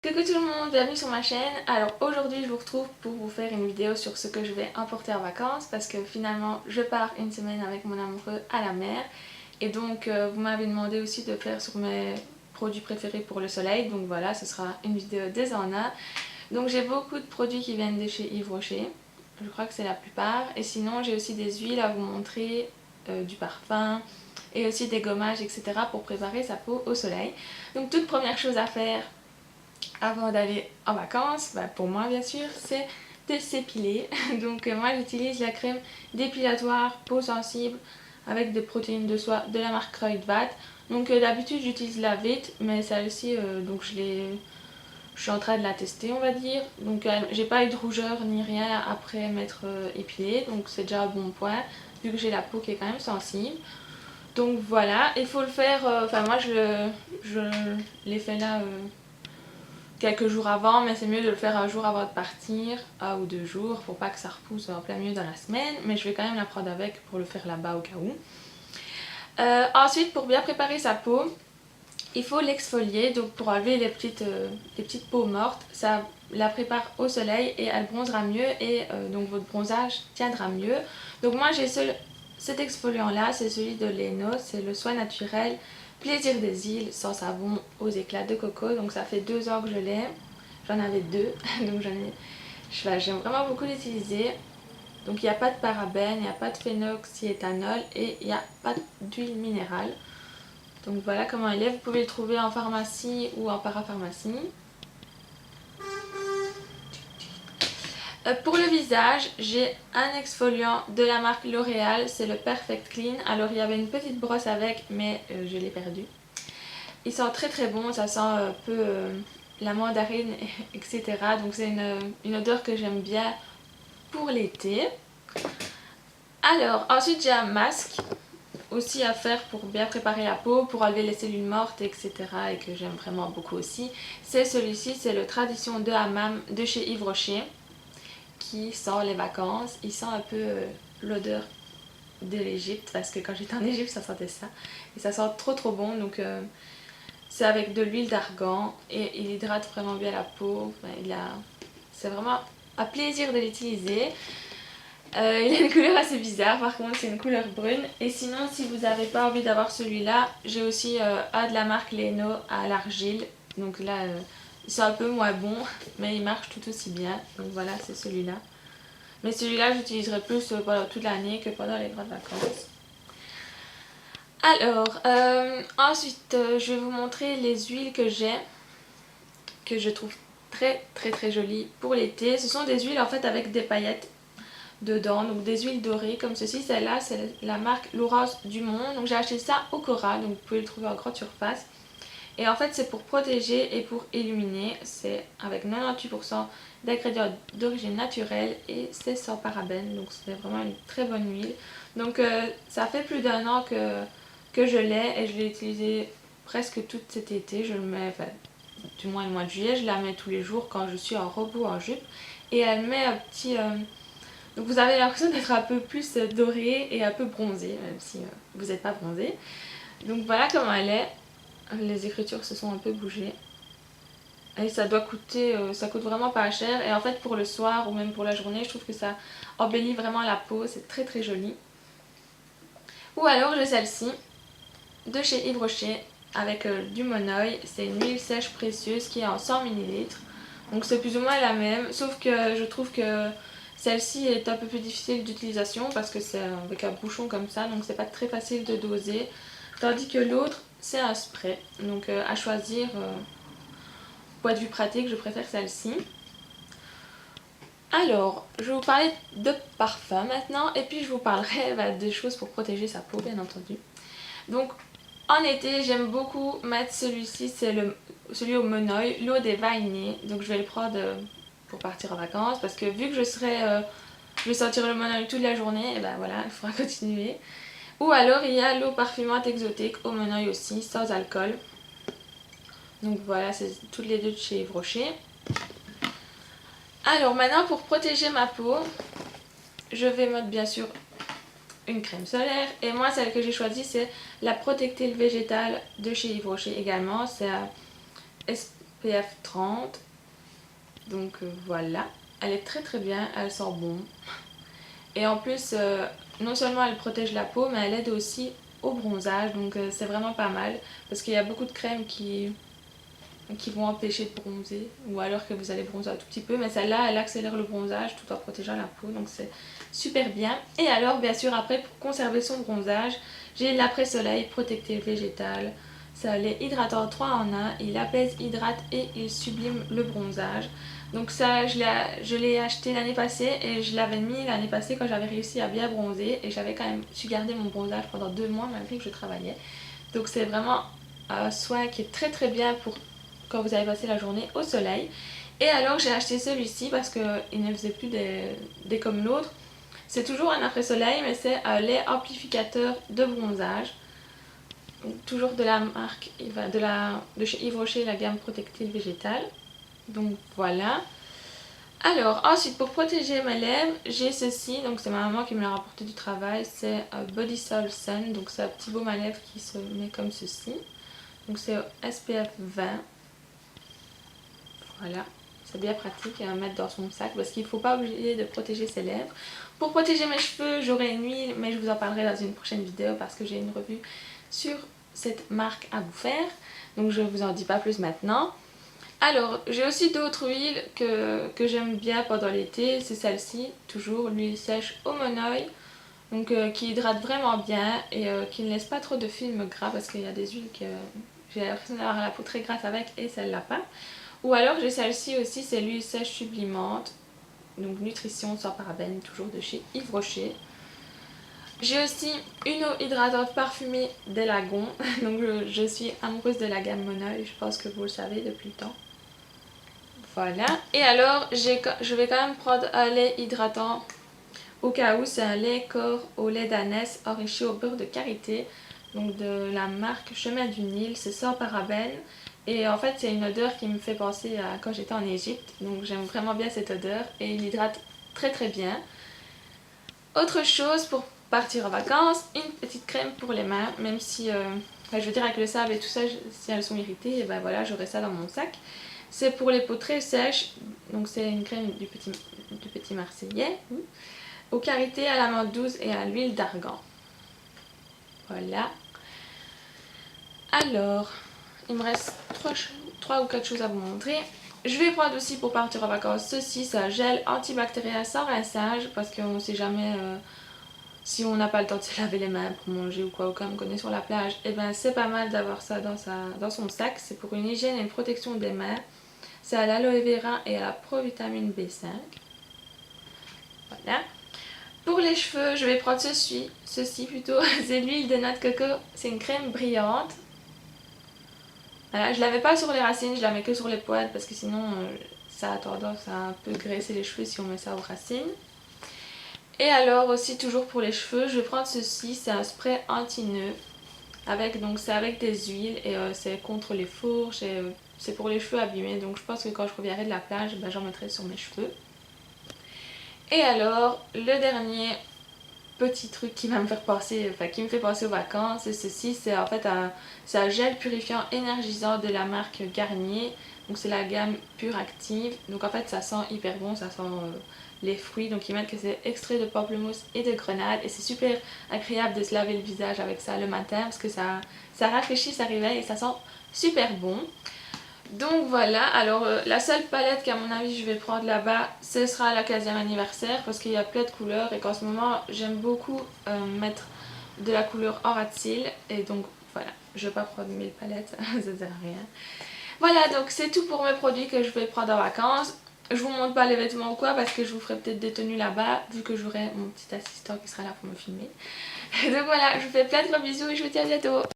Coucou tout le monde, bienvenue sur ma chaîne. Alors aujourd'hui je vous retrouve pour vous faire une vidéo sur ce que je vais emporter en vacances parce que finalement je pars une semaine avec mon amoureux à la mer et donc vous m'avez demandé aussi de faire sur mes produits préférés pour le soleil, donc voilà, ce sera une vidéo des en un. Donc j'ai beaucoup de produits qui viennent de chez Yves Rocher, je crois que c'est la plupart, et sinon j'ai aussi des huiles à vous montrer, du parfum et aussi des gommages etc. pour préparer sa peau au soleil. Donc toute première chose à faire avant d'aller en vacances, pour moi bien sûr, c'est de s'épiler. Donc moi j'utilise la crème dépilatoire peau sensible avec des protéines de soie de la marque Kruidvat. Donc d'habitude j'utilise la Vite, mais celle-ci donc je suis en train de la tester on va dire. Donc j'ai pas eu de rougeur ni rien après m'être épilée, donc c'est déjà un bon point vu que j'ai la peau qui est quand même sensible. Donc voilà, il faut le faire, enfin moi je l'ai fait là quelques jours avant, mais c'est mieux de le faire un jour avant de partir, un ou deux jours, pour pas que ça repousse en plein milieu dans la semaine, mais je vais quand même la prendre avec pour le faire là-bas au cas où. Ensuite, pour bien préparer sa peau, il faut l'exfolier, donc pour enlever les petites peaux mortes, ça la prépare au soleil et elle bronzera mieux et donc votre bronzage tiendra mieux. Donc moi j'ai cet exfoliant là, c'est celui de Leno, c'est le soin naturel Plaisir des îles sans savon aux éclats de coco, donc ça fait 2 ans que je l'ai, j'en avais deux, donc j'aime vraiment beaucoup l'utiliser. Donc il n'y a pas de parabènes, il n'y a pas de phénoxyéthanol et il n'y a pas d'huile minérale. Donc voilà comment il est, vous pouvez le trouver en pharmacie ou en parapharmacie. Pour le visage, j'ai un exfoliant de la marque L'Oréal, c'est le Perfect Clean. Alors il y avait une petite brosse avec, mais je l'ai perdu. Il sent très très bon, ça sent un peu la mandarine, etc. Donc c'est une odeur que j'aime bien pour l'été. Alors ensuite j'ai un masque aussi à faire pour bien préparer la peau, pour enlever les cellules mortes, etc. et que j'aime vraiment beaucoup aussi. C'est celui-ci, c'est le Tradition de Hammam de chez Yves Rocher qui sent les vacances. Il sent un peu l'odeur de l'Égypte parce que quand j'étais en Égypte ça sentait ça et ça sent trop trop bon. Donc c'est avec de l'huile d'argan et il hydrate vraiment bien la peau. C'est vraiment un plaisir de l'utiliser. Il a une couleur assez bizarre, par contre c'est une couleur brune. Et sinon si vous n'avez pas envie d'avoir celui-là, j'ai aussi un de la marque Leno à l'argile. Donc là c'est un peu moins bon mais il marche tout aussi bien. Donc voilà, c'est celui-là. Mais celui-là j'utiliserai plus pendant toute l'année que pendant les grandes vacances. Alors ensuite je vais vous montrer les huiles que j'ai, que je trouve très très très jolies pour l'été. Ce sont des huiles en fait avec des paillettes dedans, donc des huiles dorées comme ceci. Celle-là c'est la marque L'Orange du Monde, donc j'ai acheté ça au Cora, donc vous pouvez le trouver en grande surface. Et en fait c'est pour protéger et pour illuminer, c'est avec 98% d'ingrédients d'origine naturelle et c'est sans parabènes, donc c'est vraiment une très bonne huile. Donc ça fait plus d'un an que je l'ai et je l'ai utilisé presque tout cet été. Je le mets, enfin du moins le mois de juillet, je la mets tous les jours quand je suis en robe ou en jupe et elle met un petit... donc vous avez l'impression d'être un peu plus doré et un peu bronzé, même si vous n'êtes pas bronzé. Donc voilà comment elle est. Les écritures se sont un peu bougées. Et ça doit coûter, ça coûte vraiment pas cher. Et en fait pour le soir ou même pour la journée, je trouve que ça embellit vraiment la peau. C'est très très joli. Ou alors j'ai celle-ci de chez Yves Rocher avec du monoeil. C'est une huile sèche précieuse qui est en 100 ml. Donc c'est plus ou moins la même. Sauf que je trouve que celle-ci est un peu plus difficile d'utilisation parce que c'est avec un bouchon comme ça. Donc c'est pas très facile de doser. Tandis que l'autre c'est un spray. Donc à choisir... point de vue pratique, je préfère celle-ci. Alors, je vais vous parler de parfum maintenant et puis je vous parlerai des choses pour protéger sa peau bien entendu. Donc en été j'aime beaucoup mettre celui-ci, c'est celui au monoeil, l'eau des vainés. Donc je vais le prendre pour partir en vacances parce que vu que je vais sentir le monoeil toute la journée, et ben voilà, il faudra continuer. Ou alors il y a l'eau parfumante exotique au monoeil aussi, sans alcool. Donc voilà, c'est toutes les deux de chez Yves Rocher. Alors maintenant pour protéger ma peau, je vais mettre bien sûr une crème solaire. Et moi celle que j'ai choisie c'est la Protectil végétale de chez Yves Rocher également. C'est SPF 30. Donc voilà, elle est très bien, elle sent bon. Et en plus, non seulement elle protège la peau, mais elle aide aussi au bronzage. Donc c'est vraiment pas mal. Parce qu'il y a beaucoup de crèmes qui vont empêcher de bronzer. Ou alors que vous allez bronzer un tout petit peu. Mais celle-là, elle accélère le bronzage tout en protégeant la peau. Donc c'est super bien. Et alors, bien sûr, après, pour conserver son bronzage, j'ai l'après-soleil protecteur végétal. Ça l'est hydratant 3 en 1. Il apaise, hydrate et il sublime le bronzage. Donc ça, je l'ai acheté l'année passée et je l'avais mis l'année passée quand j'avais réussi à bien bronzer. Et j'avais quand même su garder mon bronzage pendant 2 mois malgré que je travaillais. Donc c'est vraiment un soin qui est très bien pour quand vous avez passé la journée au soleil. Et alors j'ai acheté celui-ci parce qu'il ne faisait plus des comme l'autre. C'est toujours un après-soleil mais c'est un lait amplificateur de bronzage. Donc, toujours de la marque de chez Yves Rocher, la gamme protective végétale. Donc voilà. Alors ensuite pour protéger mes lèvres j'ai ceci, donc c'est ma maman qui me l'a rapporté du travail, c'est Body Sol Sun, donc c'est un petit baume à lèvres qui se met comme ceci. Donc c'est SPF 20. Voilà, c'est bien pratique à mettre dans son sac parce qu'il ne faut pas oublier de protéger ses lèvres. Pour protéger mes cheveux j'aurai une huile mais je vous en parlerai dans une prochaine vidéo parce que j'ai une revue sur cette marque à vous faire. Donc je ne vous en dis pas plus maintenant. Alors, j'ai aussi d'autres huiles que j'aime bien pendant l'été, c'est celle-ci, toujours l'huile sèche au monoï, donc qui hydrate vraiment bien et qui ne laisse pas trop de film gras parce qu'il y a des huiles que j'ai l'impression d'avoir la peau très grasse avec et celle-là pas. Ou alors j'ai celle-ci aussi, c'est l'huile sèche sublimante, donc nutrition sans parabènes, toujours de chez Yves Rocher. J'ai aussi une eau hydratante parfumée des Lagons, donc je suis amoureuse de la gamme Monoï, je pense que vous le savez depuis le temps. Voilà, et alors je vais quand même prendre un lait hydratant au cas où. C'est un lait corps au lait d'ânesse enrichi au beurre de karité, donc de la marque Chemin du Nil, c'est sans parabènes. Et en fait c'est une odeur qui me fait penser à quand j'étais en Égypte, donc j'aime vraiment bien cette odeur et il hydrate très bien. Autre chose pour partir en vacances, une petite crème pour les mains, même si je veux dire avec le sable et tout ça, si elles sont irritées, et ben voilà, j'aurai ça dans mon sac. C'est pour les peaux très sèches, donc c'est une crème du petit Marseillais, aux karités, à l'amande douce et à l'huile d'argan. Voilà. Alors, il me reste 3 ou 4 choses à vous montrer. Je vais prendre aussi pour partir en vacances ceci, c'est un gel antibactérien sans rinçage, parce qu'on ne sait jamais si on n'a pas le temps de se laver les mains pour manger ou quoi, ou comme on connaît sur la plage, et ben c'est pas mal d'avoir ça dans son sac. C'est pour une hygiène et une protection des mains. C'est à l'aloe vera et à la provitamine B5. Voilà. Pour les cheveux, je vais prendre ceci plutôt, c'est l'huile de noix de coco, c'est une crème brillante. Voilà, je la mets pas sur les racines, je la mets que sur les poils parce que sinon ça a tendance à un peu graisser les cheveux si on met ça aux racines. Et alors aussi toujours pour les cheveux, je vais prendre ceci, c'est un spray anti-nœud. C'est avec des huiles et c'est contre les fourches et c'est pour les cheveux abîmés. Donc je pense que quand je reviendrai de la plage, ben, j'en mettrai sur mes cheveux. Et alors le dernier petit truc qui va me faire penser, qui me fait penser aux vacances, c'est ceci, c'est en fait un gel purifiant énergisant de la marque Garnier. Donc c'est la gamme Pure Active. Donc en fait ça sent hyper bon, ça sent les fruits. Donc ils mettent que c'est extrait de pamplemousse et de grenade. Et c'est super agréable de se laver le visage avec ça le matin parce que ça rafraîchit, ça réveille et ça sent super bon. Donc voilà, alors la seule palette qu'à mon avis je vais prendre là-bas, ce sera la 15e anniversaire parce qu'il y a plein de couleurs et qu'en ce moment j'aime beaucoup mettre de la couleur en ras de cils et donc voilà, je vais pas prendre 1000 palettes, ça sert à rien. Voilà, donc c'est tout pour mes produits que je vais prendre en vacances. Je vous montre pas les vêtements ou quoi parce que je vous ferai peut-être des tenues là-bas vu que j'aurai mon petit assistant qui sera là pour me filmer. Donc voilà, je vous fais plein de gros bisous et je vous dis à bientôt.